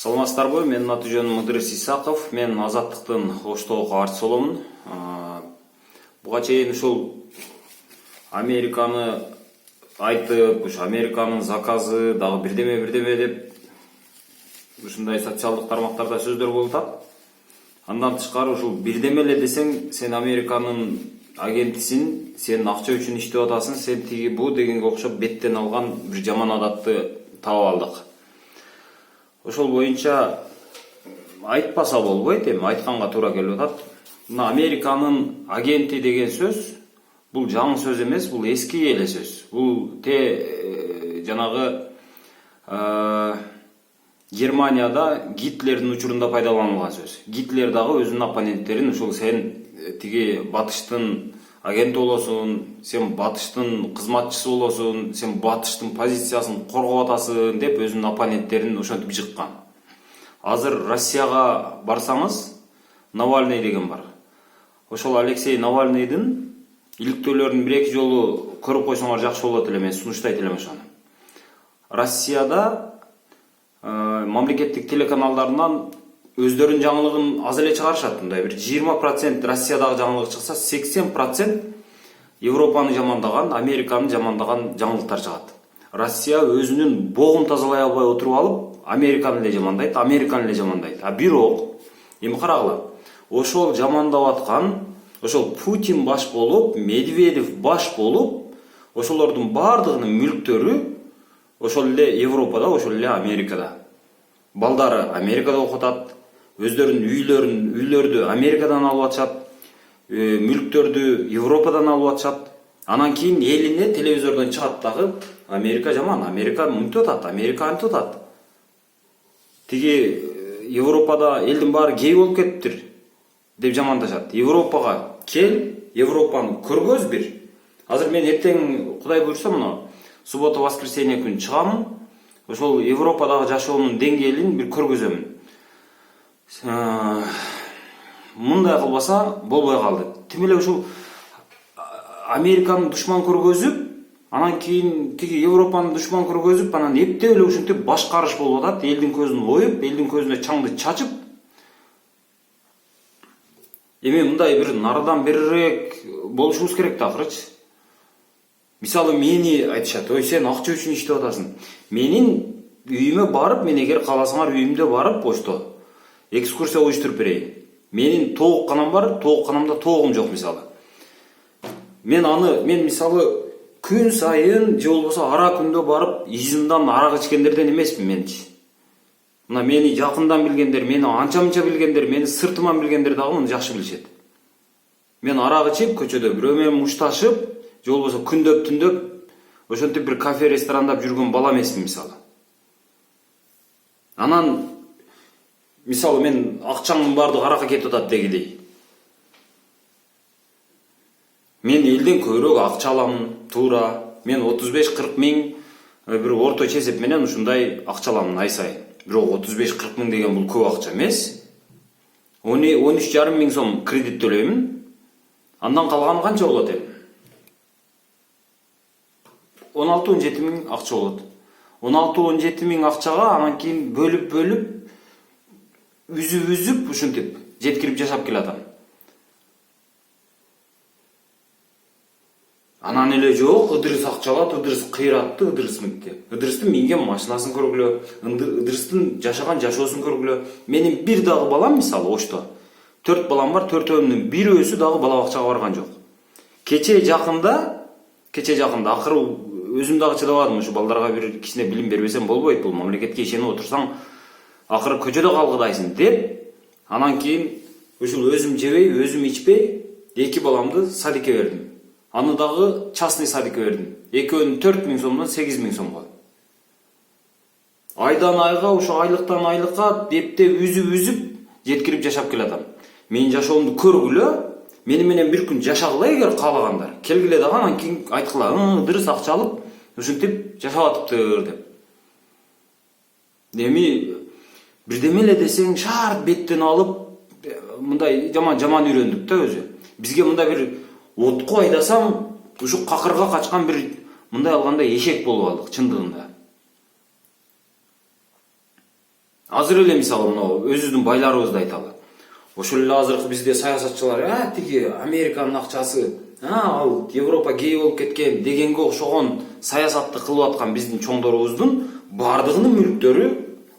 Саламатсыздарбы, менин аты жөнүм Ыдырыс Исаков, мен Азаттыктын Оштогу каарчысы боломун. Буга чейин ушул Американы айтып, Американын заказы дагы бирдеме деп ушундай социалдык тармактарда сөздөр болуп атат. Андан тышкары ушул бирдеме эле десең, сен Американын агентисин, сен акча үчүн иштеп атасың, сен тиги бу дегенге окшоп беттен алган бир жаман адатты таап алдык. Ошол боюнча айтпаса болбойт, эми айтканга туура келип атат. Мына Американын агенти деген сөз бул жаңы сөз эмес, бул эски эле сөз. Бул жанагы Германияда Гитлердин учурунда пайдаланылган сөз. Гитлер дагы өзүнүн оппоненттерин ушул сен тиги батыштын агенти болосуң, сен батыштын кызматчысы болосуң, сен батыштын позициясын коргоп атасың деп өзүнүн оппоненттерин ошентип жыккан. Азыр Россияга барсаңыз, Навальный деген бар. Ошол Алексей Навальныйдын иликтөөлөрүн бир-эки жолу көрүп койсоңор жакшы болот эле, мен сунуштайт элем ошону. Россияда мамлекеттик телеканалдарынан өздөрүнүн жаңылыгын аз эле чыгарышат. Мындай бир 20% Россиядагы жаңылык чыкса, 80% Европаны жамандаган, Американы жамандаган жаңылыктар чыгат. Россия өзүнүн богун тазалай албай отуруп алып, Американы эле жамандайт, Американы эле жамандайт. Бирок, эми карагыла. Ошол жамандап аткан, ошол Путин баш болуп, Медведев баш болуп, ошолордун бардыгынын мүлктөрү ошол эле Европада, ошол эле Америкада. Балдары Америкада окуп атат, өздөрүнүн үйлөрдү Америкадан алып атышат, мүлктөрдү Европадан алып атышат. Анан кийин элине телевизордон чыгат дагы Америка жаман, Америка мынтип атат, Америка антип атат. Тиги Европада элдин баары гей болуп кетиптир деп жамандашат. Европага кел, Европаны көргөз бир. Азыр мен эртең Кудай буйрса мына суббота воскресенье күнү чыгамын. Ошол Европадагы жашоонун деңгээлин бир көргөзөмүн. Мындай кылбаса болбой калды. Тим эле ушул Американы душман көргөзүп, анан кийин тиги Европаны душман көргөзүп, анан эптеп эле ушинтип башкарыш болуп атат. Элдин көзүн оюп, элдин көзүнө чаңды чачып. Эми мындай бир нардан берирээк болушубуз керек да акырычы. Мисалы мени айтышат, ой сен акча үчүн иштеп атасың. Менин үйүмө барып, мен эгер кааласаңар үйүмдө барып почто экскурсия уюштуруп берейин. Менин тоокканам бар, тоокканамда тоогум жок мисалы. Мен мисалы күн сайын же болбосо ара күндө барып изимдан арак ичкендерден эмесмин менчи. Мына мени жакындан билгендер, мени анча-мынча билгендер, мени сыртыман билгендер дагы муну жакшы билишет. Мен арак ичип, көчөдө бирөө менен мушташып, же болбосо күндөп-түндөп ошентип бир кафе, ресторанда жүргөн бала эмесмин мисалы. Анан мисалы мен акчаңдын баардыгы аракка кетип атат дегидей. Мен элден көбүрөөк акча аламын, туура. Мен 35-40 миң бир орточо эсеп менен ушундай акча аламын ай сайын. Бирок 35-40 миң деген бул көп акча эмес. 13,5 миң сом кредит төлөймүн. Андан калганы канча болот эми? 16-17 миң акча болот. 16-17 миң акчага анан кийин бөлүп үзүп ушинтип жеткирип жашап келатам. Анан эле жок, Ыдырыс акча алат, Ыдырыс кыйратты, Ыдырыс мынтты. Ыдырыстын минген машинасын көргүлө, Ыдырыстын жашаган жашоосун көргүлө. Менин бир дагы балам мисалы Ошто. 4 балам бар, 4-өөнүн бирөөсү дагы бала бакчага барган жок. Кече жакында акыры өзүм дагы чыдабадым, ушу балдарга бир кичине билим бербесем болбойт, бул мамлекетке ишенип отурсаң акыры көчөдө калгыдайсың деп, анан кийин ушул өзүм жебей, өзүм ичпей 2 баламды садикке бердим. Аны дагы частный садикке бердим. Экөөнүн 4 миң сомдон 8 миң сомго. Айдан айга, ушу айлыктан айлыкка дептеп үзүп жеткирип жашап келатам. Менин жашоомду көргүлө, мени менен бир күн жашагыла эгер каалагандар. Келгиле дагы анан кийин айткыла, Ыдырыс акча алып, ушинтип жашап атыптыр деп. Эми бирдеме эле десең, шаар беттен алып, мындай жаман үйрөндүк да өзү. Бизге мындай бир отко айдасам, ушу какырга качкан бир мындай алганда эшек болуп алдык чындыгында. Азыр эле мисалы мына өзүбүздүн байларыбызды айталы. Ошол эле азыркы бизде саясатчылар, тиги Американын акчасы, ал Европа гей болуп кеткен дегенге окшогон саясатты кылып аткан биздин чоңдорубуздун бардыгынын мүлктөрү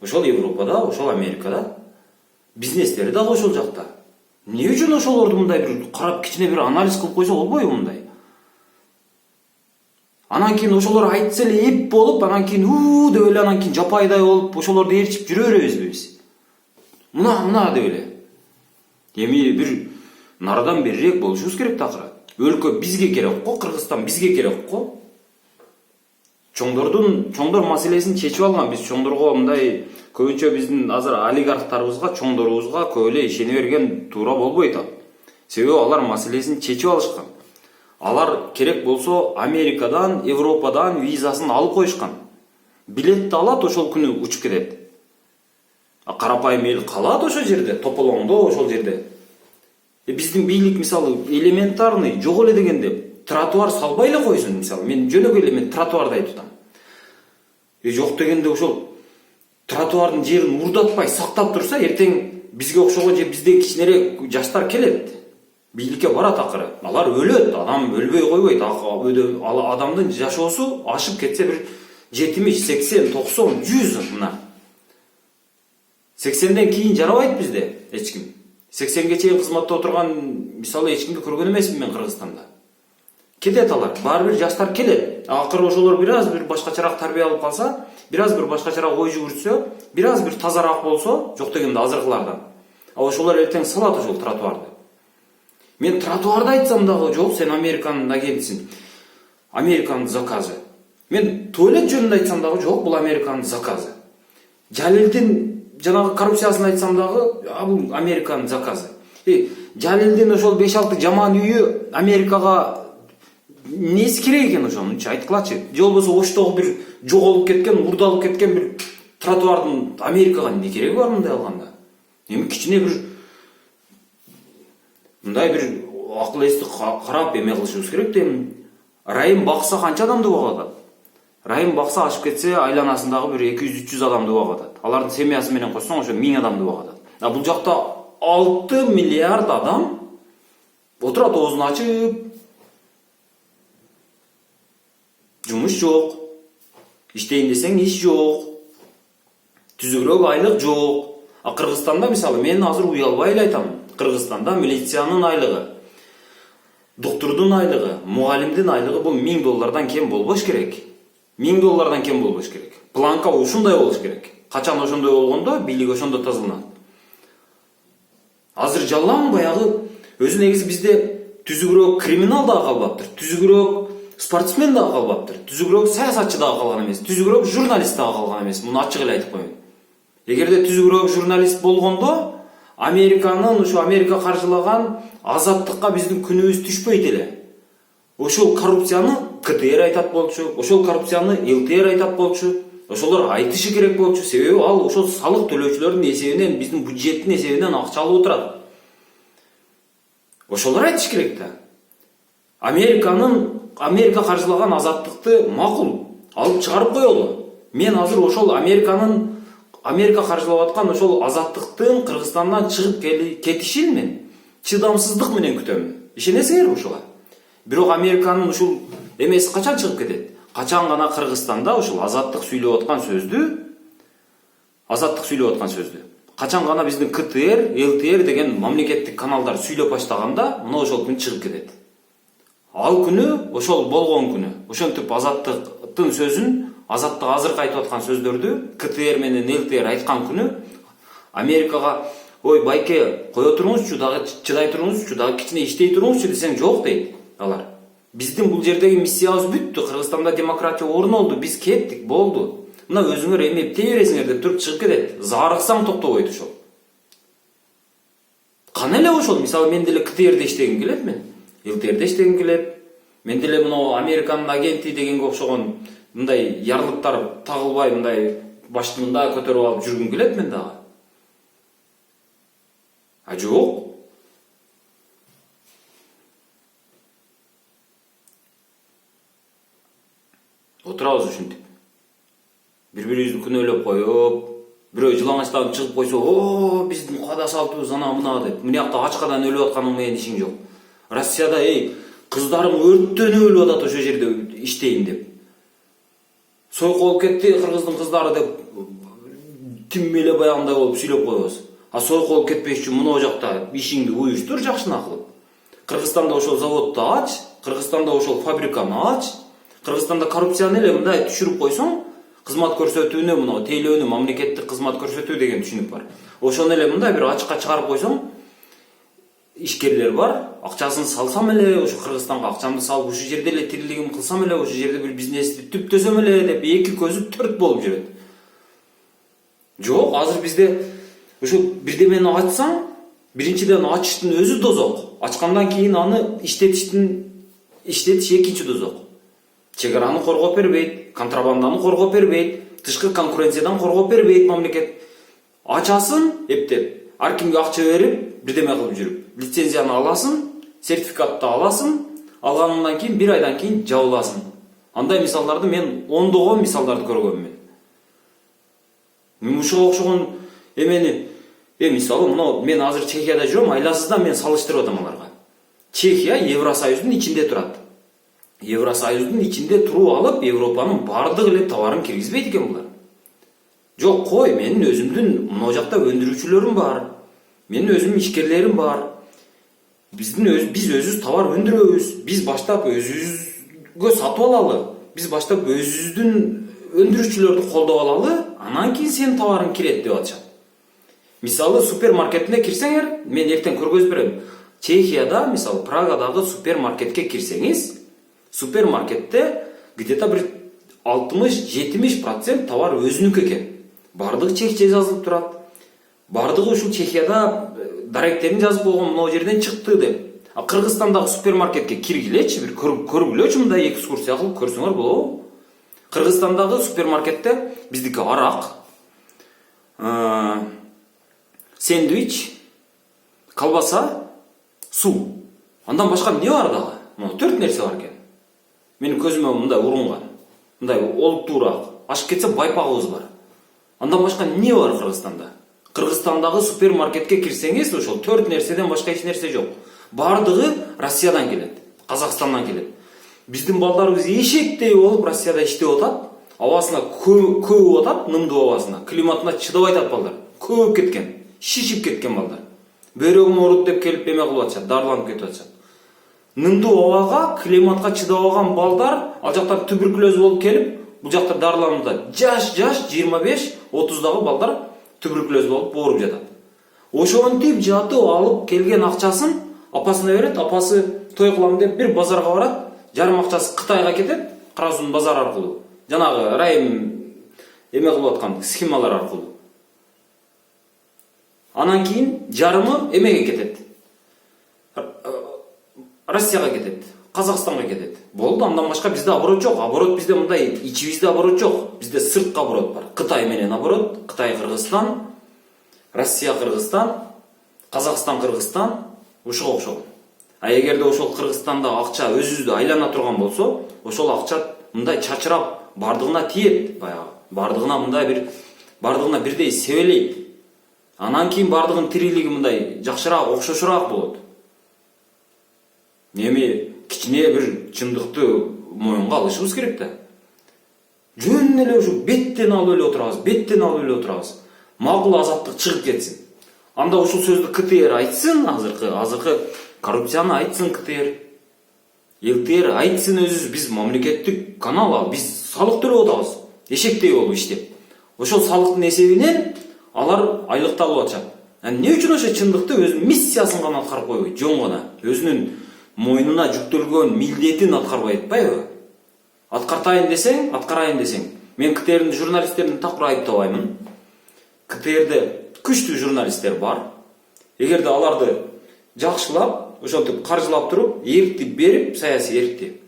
ошол Европада, ошол Америкада. Бизнестери дагы ошол жакта. Эмне үчүн ошолорду мындай бир карап кичине бир анализ кылып койсо болбойбу мындай? Анан кийин ошолор айтса эле эп болуп, анан кийин деп эле анан кийин жапайдай болуп ошолорду ээрчип жүрө беребизби биз? Мына деп эле. Эми бир нардан берирээк болушубуз керек такыр. Өлкө бизге керек го, Кыргызстан бизге керек го. Чоңдор маселесин чечип алган. Биз чоңдорго мындай көбүнчө биздин азыр олигархтарыбызга, чоңдорубузга көп эле ишене берген туура болбойт ал. Себеби алар маселесин чечип алышкан. Алар керек болсо Америкадан, Европадан визасын алып коюшкан. Билетти алат, ошол күнү учуп кетет. Карапайым эл калат ошол жерде, тополоңдо ошол жерде. Биздин бийлик мисалы элементарный жок эле дегенде тротуар салбай эле койсун мисалы. Мен жөнөкөй эле мен тротуарды айтып атам. Жок дегенде ошол тротуардын жерин мурдатпай сактап турса, эртең бизге окшогон же бизден кичинерээк жаштар келет. Бийликке барат акыры. Алар өлөт, адам өлбөй койбойт. Адамдын жашоосу ашып кетсе бир 70, 80, 90, 100 мына. 80ден кийин жарабайт бизде эч ким. 80ге чейин кызматта отурган мисалы эч кимди көргөн эмесмин мен Кыргызстанда. Кетет алар, баары бир жаштар келет. Акыры ошолор бир башкачараак тарбия алып калса, бир башкачараак ой жүгүртсө, бир тазараак болсо, жок дегенде азыркылардан. Ошолор эртең салат ошол тротуарды. Мен тротуарды айтсам дагы жок, сен Американын агентисиң. Американын заказы. Мен туалет жөнүндө айтсам дагы жок, бул Американын заказы. Жалилдин жанагы коррупциясын айтсам дагы, бул Американын заказы. Жалилдин ошол 5-6 жаман үйү Америкага неси керек экен ошонунчу айткылачы. Же болбосо Оштогу бир жоголуп кеткен, мурдалып кеткен бир тротуардын Америкага эмне кереги бар мындай алганда? Эми кичине бир мындай бир акыл эсти карап эме кылышыбыз керек да. Райым бакса канча адамды багат? Райым бакса ашып кетсе айланасындагы бир 200-300 адамды багат. Алардын семьясы менен койсоң ошо 1000 адамды багат. Бул жакта 6 миллиард адам отурат, оозун ачып, жумуш жок, иштейин десең иш жок, түзүгүрөөк айлык жок. Кыргызстанда мисалы мен азыр уялбай эле айтам, Кыргызстанда милициянын айлыгы, доктурдун айлыгы, мугалимдин айлыгы бул $1000 кем болбош керек. $1000 кем болбош керек. Планка ушундай болуш керек. Качан ошондой болгондо бийлик ошондо тазаланат. Азыр жалаң баягы өзү негизи бизде түзүгүрөөк криминал дагы калбаптыр, түзүгүрөөк спортсмен дагы калбаптыр, түзүгүрөөк саясатчы дагы калган эмес, түзүгүрөөк журналист дагы калган эмес. Муну ачык эле айтып коеюн. Эгерде түзүгүрөөк журналист болгондо Американын, ушу Америка каржылаган азаттыкка биздин күнүбүз түшпөйт эле. Ошол коррупцияны КТР айтат болчу, ошол коррупцияны ЛТР айтат болчу, ошолор айтышы керек болчу. Себеби ал ошол салык төлөөчүлөрдүн эсебинен, биздин бюджеттин эсебинен акча алып отурат. Ошолор айтыш керек да. Америка каржылаган азаттыкты макул алып чыгарып коелу. Мен азыр ошол Америка каржылап аткан ошол азаттыктын Кыргызстандан чыгып кетишин мен чыдамсыздык менен күтөм. Ишенесиңерби ошого? Бирок Американын ушул эмеси качан чыгып кетет? Качан гана Кыргызстанда ушул азаттык сүйлөп аткан сөздү, качан гана биздин КТР, ЛТР деген мамлекеттик каналдар сүйлөп баштаганда, мына ошол күн чыгып кетет. Ал күнү, ошол болгон күнү, ошентип азаттыктын сөзүн, азаттык азыркы айтып аткан сөздөрдү КТР менен ЛТР айткан күнү Америкага ой байке кое туруңузчу, дагы чыдай туруңузчу, дагы кичине иштей туруңузчу десең жок дейт алар. Биздин бул жердеги миссиябыз бүттү, Кыргызстанда демократия орун алды, биз кеттик, болду. Мына өзүңөр эмептей бересиңер деп туруп чыгып кетет. Зарыксаң токтобойт ошол. Кана эле ошол, мисалы мен деле КТРде иштегим келет мен. ЛТРде иштегим келет. Мен деле мына Американын агенти дегенге окшогон мындай ярлыктар тагылбай, мындай башты мындай көтөрүп алып жүргүм келет мен дагы. Жок. Отурабыз ушинтип. Бири-бирибизди күнөөлөп коюп, Бирөө жылаңачтан чыгып койсо, "О, биздин када салтыбыз ана мына" деп. Мынакта ачкадан өлүп атканың менен ишиң жок. Россияда кыздарым өрттөнүп өлүп атат ошол жерде иштейм деп. Сойкуу болуп кетти кыргыздын кыздары деп тим эле баягындай болуп сүйлөп коебуз. А сойкуу болуп кетпеш үчүн мына жакта ишиңди уюштур жакшына кылып. Кыргызстанда ошол заводду ач, Кыргызстанда ошол фабриканы ач. Кыргызстанда коррупцияны эле мындай түшүрүп койсоң, кызмат көрсөтүүнү, мына тейлөөнү, мамлекеттик кызмат көрсөтүү деген түшүнүк бар. Ошону эле мындай бир ачыкка чыгарып койсоң, ишкерлер бар, акчасын салсам эле, ошо Кыргызстанга акчамды салып, ушул жерде эле тирилигим кылсам эле, ошол жерде бир бизнести түптөсөм эле деп эки көзү төрт болуп жүрөт. Жок, азыр бизде ошо бирдемени ачсаң, биринчиден ачыштын өзү дозок. Ачкандан кийин аны иштетиш экинчи дозок. Чегараны коргоп бербейт, контрабанданы коргоп бербейт, тышкы конкуренциядан коргоп бербейт мамлекет. Ачасын эптеп, ар кимге акча берип, бирдеме кылып жүрүп, лицензияны аласың, сертификатты аласың, алганыңдан кийин бир айдан кийин жабыласың. Андай мисалдарды мен ондогон мисалдарды көргөнмүн. Ушуга окшогон эмени мисалы, мына мен азыр Чехияда жүрөм, айласыздан мен салыштырып атам аларга. Чехия Евросоюздун ичинде турат. Евросоюздун ичинде туруп алып, Европанын бардык эле товарын киргизбейт экен булар. Жок, кой, менин өзүмдүн мына жакта өндүрүүчүлөрүм бар. Менин өзүмдүн ишкерлерим бар. Биз өзүбүз товар өндүрөбүз. Биз баштап өзүбүзгө сатып алалы. Биз баштап өзүбүздүн өндүрүүчүлөрдү колдоп алалы, анан кийин сенин товарың кирет деп атышат. Мисалы, супермаркетине кирсеңер, мен эртең көргөзүп берем. Чехияда, мисалы, Прагадагы супермаркетке кирсеңиз, супермаркетте где-то бир 60-70% товар өзүнүкү экен. Бардык чекче жазылып турат. Бардыгы ушул Чехияда даректерин жазып болгон, мына жерден чыкты деп. А Кыргызстандагы супермаркетке киргилечи, бир көргүлөчү, мындай экскурсия кылып көрсөңөр болобу? Кыргызстандагы супермаркетте биздики арак, сэндвич, колбаса, суу. Андан башка эмне бар дагы? Мына 4 нерсе бар экен. Менин көзүмө мындай урунган. Мындай олуттуураак. Ашып кетсе байпагыбыз бар. Андан башка эмне бар Кыргызстанда? Кыргызстандагы супермаркетке кирсеңиз, ошол 4 нерседен башка эч нерсе жок. Бардыгы Россиядан келет, Казакстандан келет. Биздин балдарыбыз эшектей болуп Россияда иштеп атат. Абасына көөп атат, нымдуу абасына. Климатына чыдабай атат балдар. Көөп кеткен, шишип кеткен балдар. Бөйрөгүм ооруп деп келип эме кылып атышат, дарыланып кетип атышат. Нымдуу абага, климатка чыдабаган балдар ал жактан туберкулез болуп келип, бул жакта дарыланып атат. Жаш 25-30дагы балдар туберкулез болуп ооруп жатат. Ошентип жатып алып келген акчасын апасына берет, апасы той кылам деп бир базарга барат, жарым акчасы Кытайга кетет, Карасуун базар аркылуу. Жанагы райым эме кылып аткан схемалар аркылуу. Анан кийин жарымы эмеге кетет. Россияга кетет, Казакстанга кетет. Болду, андан башка бизде оборот жок. Оборот бизде мындай ичибизде оборот жок. Бизде сырткы оборот бар. Кытай менен оборот, Кытай Кыргызстан, Россия Кыргызстан, Казакстан Кыргызстан, ушуга окшогон. А эгерде ошол Кыргызстанда акча өзүбүздү айлана турган болсо, ошол акча мындай чачырап бардыгына тиет, баягы. Бардыгына бирдей себелейт. Анан кийин бардыгынын тирилиги мындай жакшыраак, окшошураак болот. Эми кичине бир чындыкты моюнга алышыбыз керек да. Жөн эле ушу беттен алып эле отурабыз. Макул азаттык чыгып кетсин. Анда ушул сөздү КТР айтсын, азыркы коррупцияны айтсын КТР. ЛТР айтсын өзүбүз, биз мамлекеттик канал, биз салык төлөп атабыз. Эшектей болуп иштеп. Ошол салыктын эсебинен алар айлыкталып атышат. Эмне үчүн ошо чындыкты өзүнүн миссиясын гана аткарып койбойт, жөн гана өзүнүн мойнуна жүктөлгөн милдетин аткарбай атпайбы? Аткартайын десең, аткарайын десең. Мен КТРдин журналисттерин такыр айыптабаймын. КТРде күчтүү журналисттер бар. Эгерде аларды жакшылап, ошентип каржылап туруп, эркитип берип, саясий эркитип.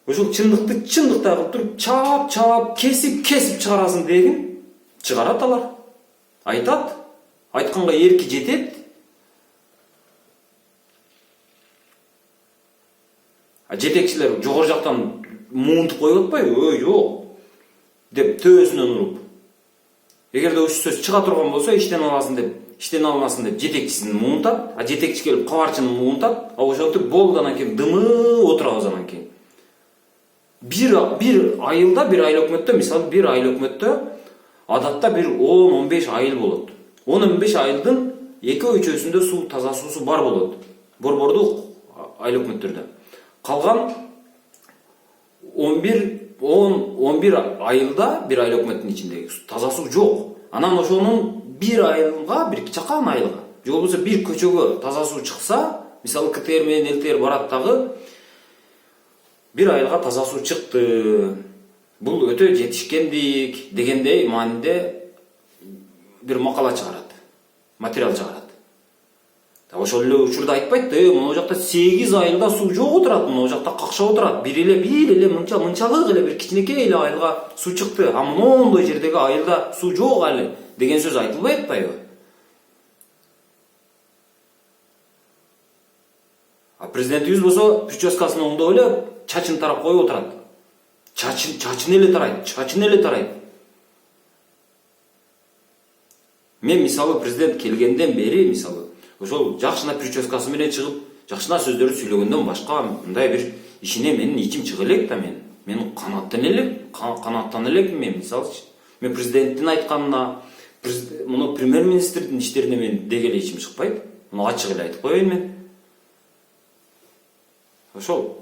Ошол чындыкты чындыктай кылып туруп, чаап, кесип чыгарасын дегин, чыгарат алар. Айтат, айтканга эрки жетет. Жетекчилер жогору жактан муунтуп коюп атпайбы? Ой, жок деп төбөсүнөн уруп. Эгерде ушул сөз чыга турган болсо иштен алынасың деп жетекчисин муунтат, а жетекчи келип кабарчыны муунтат, а ошентип болду анан кийин дымы отурабыз анан кийин. Bir айылда, bir айыл өкмөттө, мисалы bir айыл өкмөттө адатта bir 10-15 айыл болот. 10-15 айылдын 2/3-өсүндө суу, таза суусу бар болот. Борбордук айыл өкмөттөрдө. Калган 11 айылда, bir айыл өкмөттүн ичиндеги таза суу жок. Анан ошонун bir айылга, bir чакан айылга, же болбосо bir көчөгө таза суу чыкса, мисалы КТР менен ЛТР барат дагы, bir айылга таза суу чыкты. Бул өтө жетишкендик дегендей маанинде bir макала чыгарат, материал чыгарат. Ошол эле учурда айтпайт да, могу жакта 8 айылда суу жок отурат, могу жакта какшап отурат. Бир эле мынчалык эле bir кичинекей эле айылга суу чыкты, а мондой жердеги айылда суу жок али деген сөз айтылбай атпайбы? А президентибиз болсо прическасын оңдоп эле чачын тарап коюп отурат. Чачын эле тарайт. Мен мисалы президент келгенден бери мисалы ошол жакшына прическасы менен чыгып, жакшына сөздөрдү сүйлөгөндөн башка мындай бир ишине менин ичим чыга элек да мен канааттана элекмин мен мисалычы. Мен президенттин айтканына, муну премьер-министрдин иштерине мен деги эле ичим чыкпайт. Муну ачык эле айтып коеюн мен. Ошол.